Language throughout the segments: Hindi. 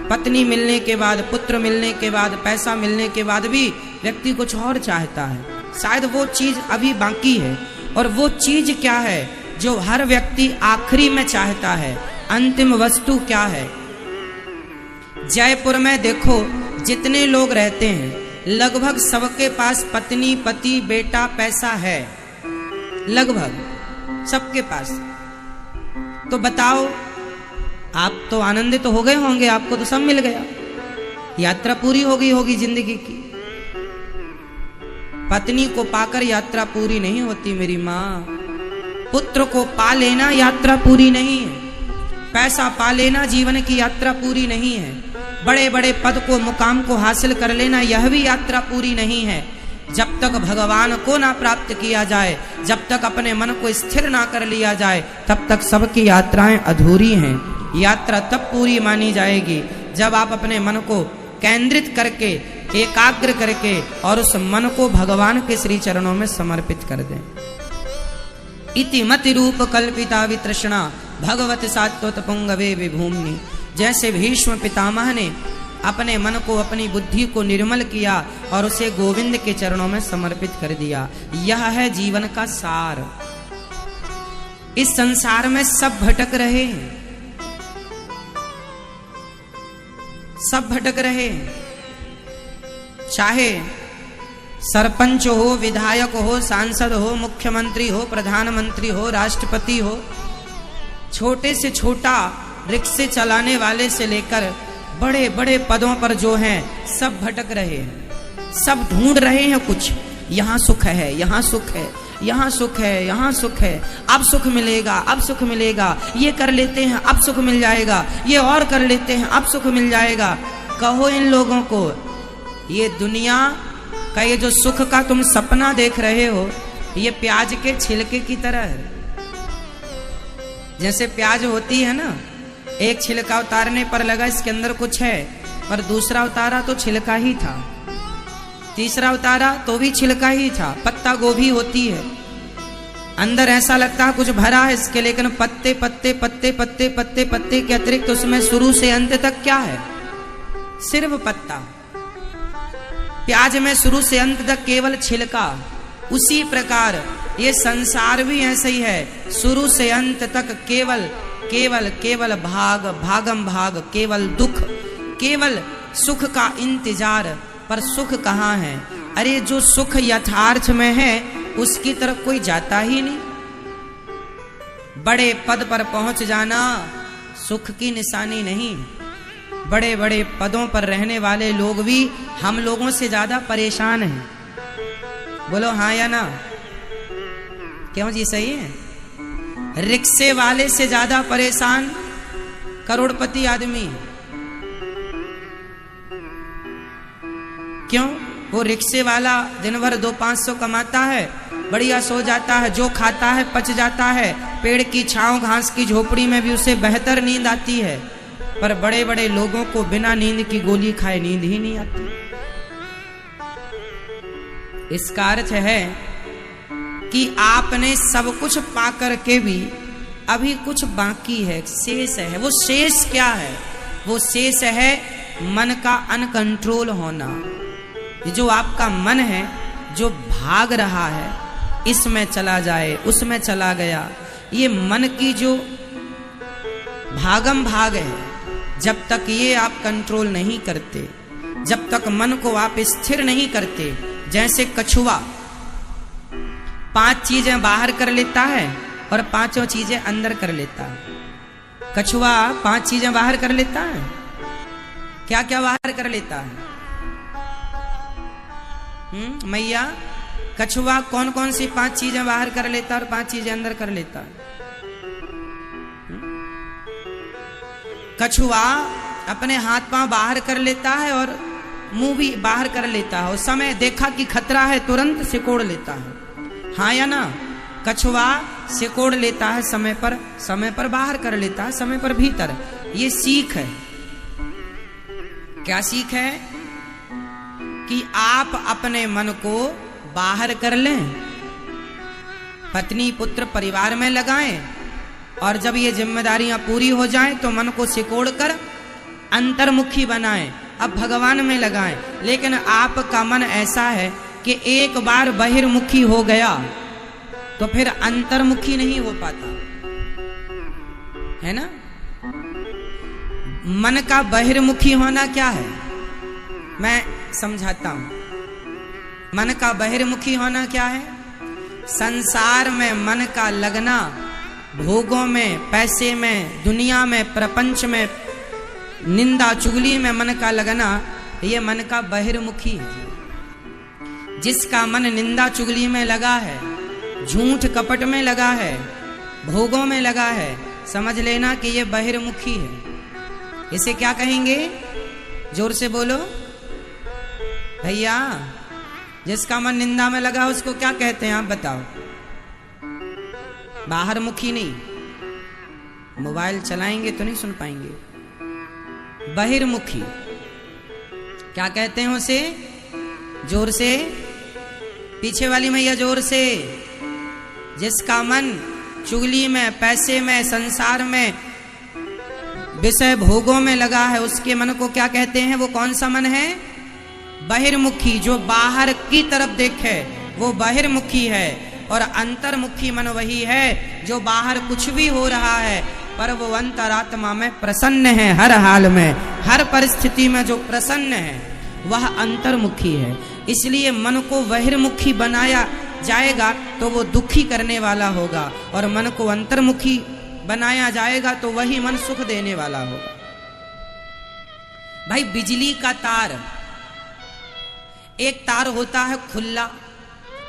पत्नी मिलने के बाद, पुत्र मिलने के बाद, पैसा मिलने के बाद भी व्यक्ति कुछ और चाहता है। शायद वो चीज अभी बाकी है। और वो चीज क्या है जो हर व्यक्ति आखिरी में चाहता है? अंतिम वस्तु क्या है? जयपुर में देखो जितने लोग रहते हैं लगभग सबके पास पत्नी, पति, बेटा, पैसा है, लगभग सबके पास। तो बताओ, आप तो आनंदित हो गए होंगे, आपको तो सब मिल गया, यात्रा पूरी हो गई होगी जिंदगी की। पत्नी को पाकर यात्रा पूरी नहीं होती मेरी माँ। पुत्र को पा लेना यात्रा पूरी नहीं है। पैसा पा लेना जीवन की यात्रा पूरी नहीं है। बड़े बड़े पद को, मुकाम को हासिल कर लेना यह भी यात्रा पूरी नहीं है। जब तक भगवान को ना प्राप्त किया जाए, जब तक अपने मन को स्थिर ना कर लिया जाए, तब तक सबकी यात्राएं अधूरी हैं। यात्रा तब पूरी मानी जाएगी जब आप अपने मन को केंद्रित करके, एकाग्र करके और उस मन को भगवान के श्री चरणों में समर्पित कर दें। इति मति रूप कल्पिता वितृष्णा भगवत सात्वत पुंगवे विभूमि। जैसे भीष्म पितामह ने अपने मन को, अपनी बुद्धि को निर्मल किया और उसे गोविंद के चरणों में समर्पित कर दिया। यह है जीवन का सार। इस संसार में सब भटक रहे हैं, सब भटक रहे हैं। चाहे सरपंच हो, विधायक हो, सांसद हो, मुख्यमंत्री हो, प्रधानमंत्री हो, राष्ट्रपति हो, छोटे से छोटा रिक्शे चलाने वाले से लेकर बड़े बड़े पदों पर जो हैं सब भटक रहे हैं। सब ढूंढ रहे हैं कुछ। यहाँ सुख है, यहाँ सुख है, यहाँ सुख है, यहाँ सुख है, अब सुख मिलेगा, अब सुख मिलेगा, ये कर लेते हैं अब सुख मिल जाएगा, ये और कर लेते हैं अब सुख मिल जाएगा। कहो इन लोगों को, ये दुनिया का ये जो सुख का तुम सपना देख रहे हो, ये प्याज के छिलके की तरह है। जैसे प्याज होती है ना, एक छिलका उतारने पर लगा इसके अंदर कुछ है, पर दूसरा उतारा तो छिलका ही था, तीसरा उतारा तो भी छिलका ही था। पत्ता गोभी होती है, अंदर ऐसा लगता है कुछ भरा है इसके, लेकिन पत्ते पत्ते पत्ते पत्ते पत्ते पत्ते के अतिरिक्त उसमें शुरू से अंत तक क्या है? सिर्फ पत्ता। प्याज में शुरू से अंत तक केवल छिलका। उसी प्रकार ये संसार भी ऐसे ही है, शुरू से अंत तक केवल केवल केवल भाग, भागम भाग, केवल दुख, केवल सुख का इंतजार। पर सुख कहाँ है? अरे जो सुख यथार्थ में है उसकी तरफ कोई जाता ही नहीं। बड़े पद पर पहुंच जाना सुख की निशानी नहीं। बड़े बड़े पदों पर रहने वाले लोग भी हम लोगों से ज्यादा परेशान हैं। बोलो हाँ या ना? क्यों जी? सही है। रिक्शे वाले से ज्यादा परेशान करोड़पति आदमी। क्यों? वो रिक्शे वाला दिन भर 200-500 कमाता है, बढ़िया सो जाता है, जो खाता है पच जाता है, पेड़ की छांव, घास की झोपड़ी में भी उसे बेहतर नींद आती है। पर बड़े बड़े लोगों को बिना नींद की गोली खाए नींद ही नहीं आती। इसका अर्थ है कि आपने सब कुछ पा करके भी अभी कुछ बाकी है, शेष है। वो शेष क्या है? वो शेष है मन का अनकंट्रोल होना। जो आपका मन है जो भाग रहा है, इसमें चला जाए, उसमें चला गया, ये मन की जो भागम भाग है, जब तक ये आप कंट्रोल नहीं करते, जब तक मन को आप स्थिर नहीं करते, जैसे कछुआ 5 चीजें बाहर कर लेता है और 5 चीजें अंदर कर लेता है। कछुआ 5 चीजें बाहर कर लेता है। क्या क्या बाहर कर लेता है? मैया, कछुआ कौन कौन सी 5 चीजें बाहर कर लेता है और 5 चीजें अंदर कर लेता है? कछुआ अपने हाथ पांव बाहर कर लेता है और मुंह भी बाहर कर लेता है, और समय देखा कि खतरा है तुरंत सिकोड़ लेता है। हाँ या ना? कछुआ सिकोड़ लेता है समय पर बाहर कर लेता है, समय पर भीतर। ये सीख है। क्या सीख है? कि आप अपने मन को बाहर कर लें, पत्नी पुत्र परिवार में लगाएं, और जब ये जिम्मेदारियां पूरी हो जाएं तो मन को सिकोड़ कर अंतर्मुखी बनाएं, अब भगवान में लगाएं। लेकिन आपका मन ऐसा है कि एक बार बहिर्मुखी हो गया तो फिर अंतर्मुखी नहीं हो पाता, है ना। मन का बहिर्मुखी होना क्या है, मैं समझाता हूं। मन का बहिर्मुखी होना क्या है? संसार में मन का लगना, भोगों में, पैसे में, दुनिया में, प्रपंच में, निंदा चुगली में मन का लगना, ये मन का बहिर्मुखी है। जिसका मन निंदा चुगली में लगा है, झूठ कपट में लगा है, भोगों में लगा है, समझ लेना कि ये बहिर्मुखी है। इसे क्या कहेंगे? जोर से बोलो भैया। जिसका मन निंदा में लगा उसको क्या कहते हैं आप बताओ? बाहर मुखी नहीं, मोबाइल चलाएंगे तो नहीं सुन पाएंगे। बहिर्मुखी क्या कहते हैं उसे? जोर से, पीछे वाली मैया जोर से। जिसका मन चुगली में, पैसे में, संसार में, विषय भोगों में लगा है, उसके मन को क्या कहते हैं? वो कौन सा मन है? बहिर्मुखी। जो बाहर की तरफ देखे वो बहिर्मुखी है, और अंतर्मुखी मन वही है जो बाहर कुछ भी हो रहा है पर वो अंतरात्मा में प्रसन्न है। हर हाल में, हर परिस्थिति में जो प्रसन्न है वह अंतर्मुखी है। इसलिए मन को बहिर्मुखी बनाया जाएगा तो वो दुखी करने वाला होगा, और मन को अंतर्मुखी बनाया जाएगा तो वही मन सुख देने वाला होगा। भाई बिजली का तार, एक तार होता है खुला,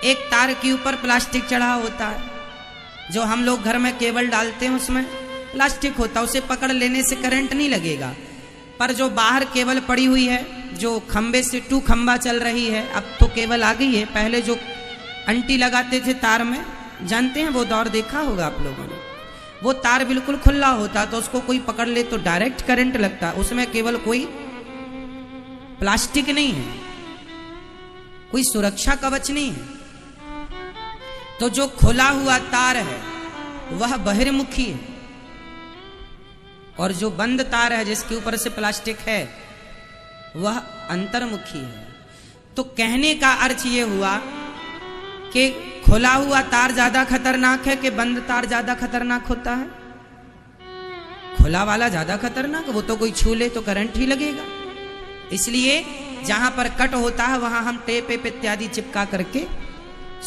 एक तार के ऊपर प्लास्टिक चढ़ा होता है। जो हम लोग घर में केबल डालते हैं उसमें प्लास्टिक होता है, उसे पकड़ लेने से करंट नहीं लगेगा। पर जो बाहर केबल पड़ी हुई है, जो खंबे से 2 खंबा चल रही है, अब तो केबल आ गई है, पहले जो अंटी लगाते थे तार में, जानते हैं वो दौर देखा होगा आप लोगों ने। वो तार बिल्कुल खुला होता तो उसको कोई पकड़ ले तो डायरेक्ट करंट लगता, उसमें केवल कोई प्लास्टिक नहीं है, कोई सुरक्षा कवच नहीं है। तो जो खुला हुआ तार है वह बहिर्मुखी है, और जो बंद तार है जिसके ऊपर से प्लास्टिक है वह अंतर्मुखी है। तो कहने का अर्थ ये हुआ कि खुला हुआ तार ज्यादा खतरनाक है कि बंद तार ज्यादा खतरनाक होता है? खुला वाला ज्यादा खतरनाक, वो तो कोई छू ले तो करंट ही लगेगा। इसलिए जहां पर कट होता है वहां हम टेप इत्यादि चिपका करके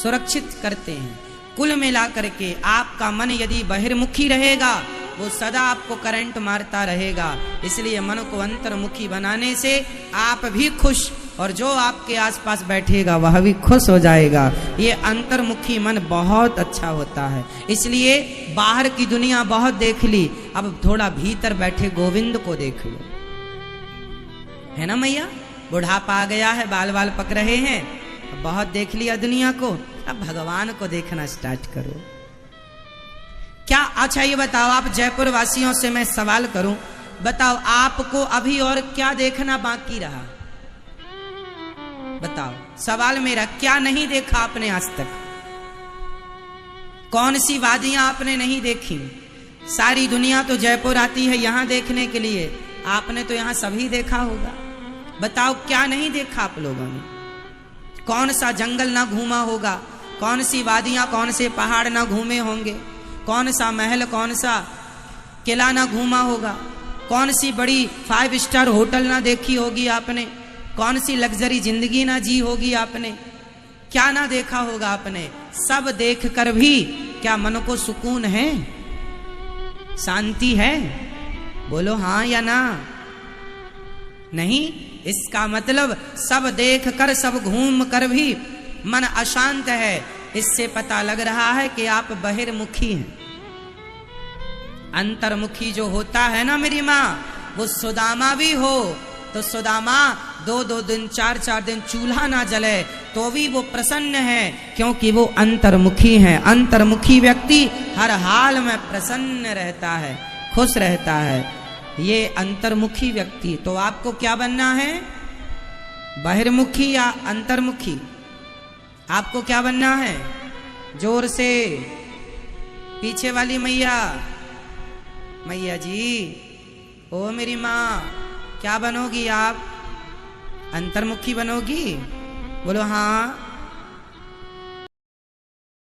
सुरक्षित करते हैं। कुल मिला करके आपका मन यदि बहिर्मुखी रहेगा वो सदा आपको करंट मारता रहेगा। इसलिए मन को अंतर्मुखी बनाने से आप भी खुश, और जो आपके आसपास बैठेगा वह भी खुश हो जाएगा। ये अंतर्मुखी मन बहुत अच्छा होता है। इसलिए बाहर की दुनिया बहुत देख ली, अब थोड़ा भीतर बैठे गोविंद को देख लो, है ना मैया। बुढ़ापा आ गया है, बाल बाल पक रहे हैं, बहुत देख लिया दुनिया को, अब भगवान को देखना स्टार्ट करो। क्या? अच्छा ये बताओ, आप जयपुर वासियों से मैं सवाल करूं, बताओ आपको अभी और क्या देखना बाकी रहा? बताओ, सवाल मेरा, क्या नहीं देखा आपने आज तक? कौन सी वादियां आपने नहीं देखी? सारी दुनिया तो जयपुर आती है यहां देखने के लिए, आपने तो यहां सभी देखा होगा। बताओ क्या नहीं देखा आप लोगों ने? कौन सा जंगल ना घूमा होगा? कौन सी वादियां, कौन से पहाड़ ना घूमे होंगे? कौन सा महल, कौन सा किला ना घूमा होगा? कौन सी बड़ी 5 स्टार होटल ना देखी होगी आपने? कौन सी लग्जरी जिंदगी ना जी होगी आपने? क्या ना देखा होगा आपने? सब देख कर भी क्या मन को सुकून है, शांति है? बोलो हाँ या ना। नहीं, इसका मतलब सब देख कर, सब घूम कर भी मन अशांत है। इससे पता लग रहा है कि आप बहिर्मुखी हैं। अंतर्मुखी जो होता है ना मेरी माँ, वो सुदामा भी हो तो सुदामा 2-2 दिन, 4-4 दिन चूल्हा ना जले तो भी वो प्रसन्न है, क्योंकि वो अंतर्मुखी है। अंतर्मुखी व्यक्ति हर हाल में प्रसन्न रहता है, खुश रहता है। ये अंतर्मुखी व्यक्ति। तो आपको क्या बनना है? बहिर्मुखी या अंतर्मुखी? आपको क्या बनना है? जोर से, पीछे वाली मैया, मैया जी, ओ मेरी माँ, क्या बनोगी आप? अंतर्मुखी बनोगी? बोलो हाँ।